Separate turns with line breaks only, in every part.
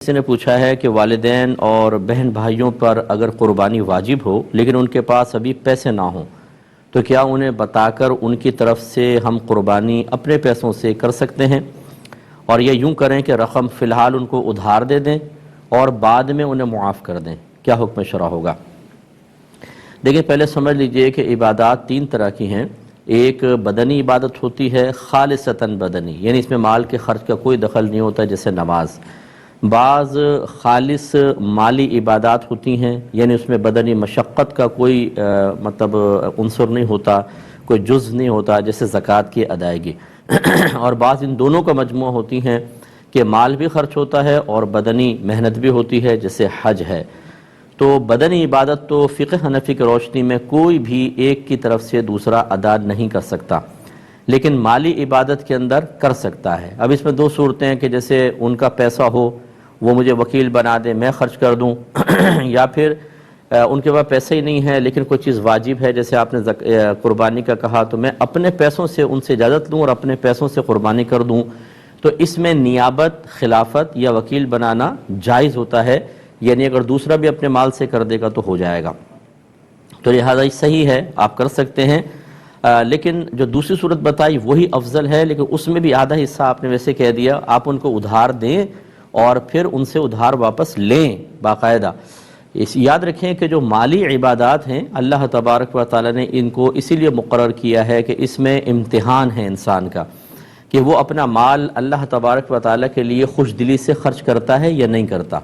کسی نے پوچھا ہے کہ والدین اور بہن بھائیوں پر اگر قربانی واجب ہو لیکن ان کے پاس ابھی پیسے نہ ہوں تو کیا انہیں بتا کر ان کی طرف سے ہم قربانی اپنے پیسوں سے کر سکتے ہیں، اور یہ یوں کریں کہ رقم فی الحال ان کو ادھار دے دیں اور بعد میں انہیں معاف کر دیں، کیا حکم شرع ہوگا؟ دیکھیں، پہلے سمجھ لیجئے کہ عبادات تین طرح کی ہیں۔ ایک بدنی عبادت ہوتی ہے، خالصتاً بدنی، یعنی اس میں مال کے خرچ کا کوئی دخل نہیں ہوتا، جیسے نماز۔ بعض خالص مالی عبادات ہوتی ہیں، یعنی اس میں بدنی مشقت کا کوئی عنصر نہیں ہوتا، کوئی جز نہیں ہوتا، جیسے زکوٰۃ کی ادائیگی۔ اور بعض ان دونوں کا مجموعہ ہوتی ہیں کہ مال بھی خرچ ہوتا ہے اور بدنی محنت بھی ہوتی ہے، جیسے حج ہے۔ تو بدنی عبادت تو فقہ حنفی کی روشنی میں کوئی بھی ایک کی طرف سے دوسرا ادا نہیں کر سکتا، لیکن مالی عبادت کے اندر کر سکتا ہے۔ اب اس میں دو صورتیں ہیں کہ جیسے ان کا پیسہ ہو، وہ مجھے وکیل بنا دیں، میں خرچ کر دوں، یا پھر ان کے پاس پیسے ہی نہیں ہے لیکن کوئی چیز واجب ہے، جیسے آپ نے قربانی کا کہا، تو میں اپنے پیسوں سے ان سے اجازت لوں اور اپنے پیسوں سے قربانی کر دوں، تو اس میں نیابت، خلافت یا وکیل بنانا جائز ہوتا ہے، یعنی اگر دوسرا بھی اپنے مال سے کر دے گا تو ہو جائے گا، تو لہٰذا یہ صحیح ہے، آپ کر سکتے ہیں۔ لیکن جو دوسری صورت بتائی وہی افضل ہے، لیکن اس میں بھی آدھا حصہ آپ نے ویسے کہہ دیا، آپ ان کو ادھار دیں اور پھر ان سے ادھار واپس لیں باقاعدہ۔ یاد رکھیں کہ جو مالی عبادات ہیں، اللہ تبارک و تعالی نے ان کو اسی لیے مقرر کیا ہے کہ اس میں امتحان ہے انسان کا، کہ وہ اپنا مال اللہ تبارک و تعالی کے لیے خوش دلی سے خرچ کرتا ہے یا نہیں کرتا،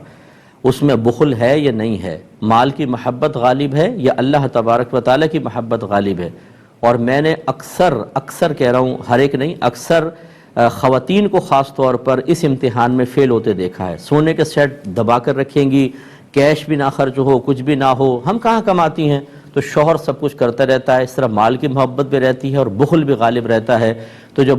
اس میں بخل ہے یا نہیں ہے، مال کی محبت غالب ہے یا اللہ تبارک و تعالی کی محبت غالب ہے۔ اور میں نے اکثر کہہ رہا ہوں، ہر ایک نہیں، اکثر خواتین کو خاص طور پر اس امتحان میں فیل ہوتے دیکھا ہے۔ سونے کے سیٹ دبا کر رکھیں گی، کیش بھی نہ خرچ ہو، کچھ بھی نہ ہو، ہم کہاں کماتی ہیں، تو شوہر سب کچھ کرتا رہتا ہے، اس طرح مال کی محبت بھی رہتی ہے اور بخل بھی غالب رہتا ہے۔ تو جو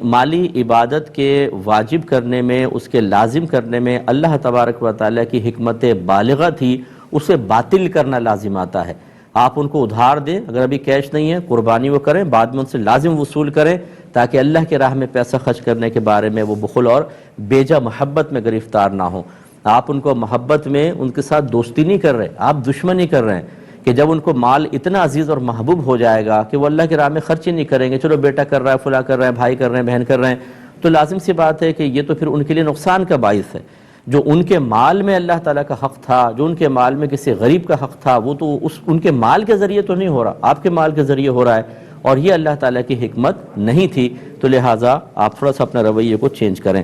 مالی عبادت کے واجب کرنے میں، اس کے لازم کرنے میں اللہ تبارک و تعالیٰ کی حکمت بالغہ تھی، اسے باطل کرنا لازم آتا ہے۔ آپ ان کو ادھار دیں، اگر ابھی کیش نہیں ہے، قربانی وہ کریں، بعد میں ان سے لازم وصول کریں، تاکہ اللہ کے راہ میں پیسہ خرچ کرنے کے بارے میں وہ بخل اور بیجا محبت میں گرفتار نہ ہوں۔ آپ ان کو محبت میں ان کے ساتھ دوستی نہیں کر رہے، آپ دشمنی کر رہے ہیں، کہ جب ان کو مال اتنا عزیز اور محبوب ہو جائے گا کہ وہ اللہ کے راہ میں خرچ ہی نہیں کریں گے، چلو بیٹا کر رہا ہے، فلاں کر رہا ہے، بھائی کر رہے ہیں، بہن کر رہے ہیں، تو لازم سی بات ہے کہ یہ تو پھر ان کے لیے نقصان کا باعث ہے۔ جو ان کے مال میں اللہ تعالیٰ کا حق تھا، جو ان کے مال میں کسی غریب کا حق تھا، وہ تو ان کے مال کے ذریعے تو نہیں ہو رہا، آپ کے مال کے ذریعے ہو رہا ہے، اور یہ اللہ تعالیٰ کی حکمت نہیں تھی، تو لہٰذا آپ تھوڑا سا اپنا رویے کو چینج کریں۔